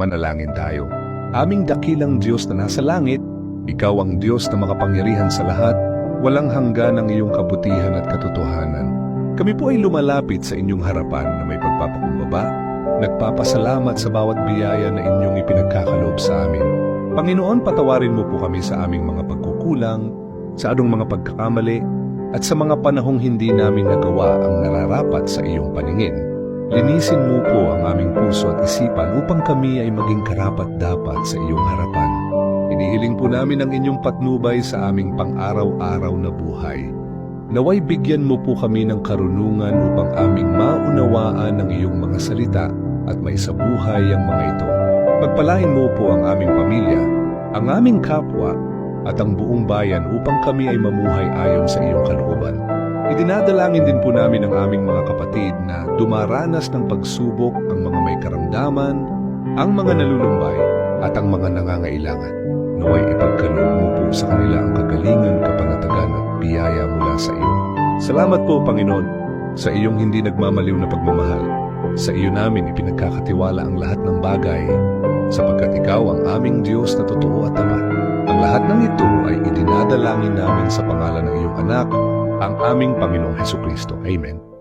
Manalangin tayo. Aming dakilang Diyos na nasa langit, Ikaw ang Diyos na makapangyarihan sa lahat, walang hanggan ang iyong kabutihan at katotohanan. Kami po ay lumalapit sa inyong harapan na may pagpapakumbaba, nagpapasalamat sa bawat biyaya na inyong ipinagkakaloob sa amin. Panginoon, patawarin mo po kami sa aming mga pagkukulang, sa anong mga pagkakamali, at sa mga panahong hindi namin nagawa ang nararapat sa iyong paningin. Linisin mo po ang aming puso at isipan upang kami ay maging karapat-dapat sa iyong harapan. Inihiling po namin ang inyong patnubay sa aming pang-araw-araw na buhay. Naway bigyan mo po kami ng karunungan upang aming maunawaan ang iyong mga salita at maisabuhay ang mga ito. Pagpalain mo po ang aming pamilya, ang aming kapwa, at ang buong bayan upang kami ay mamuhay ayon sa iyong kalooban. Idinadalangin din po namin ang aming mga kapatid na dumaranas ng pagsubok, ang mga may karamdaman, ang mga nalulumbay, at ang mga nangangailangan. Naway ipagkaloob mo po sa kanila ang kagalingan, kapanatagan at biyaya mula sa iyo. Salamat po, Panginoon, sa iyong hindi nagmamaliw na pagmamahal. Sa iyo namin ipinagkakatiwala ang lahat ng bagay, sapagkat ikaw ang aming Diyos na totoo at tapat. Ang lahat ng ito ay idinadalangin namin sa pangalan ng iyong anak, ang aming Panginoong Hesukristo. Amen.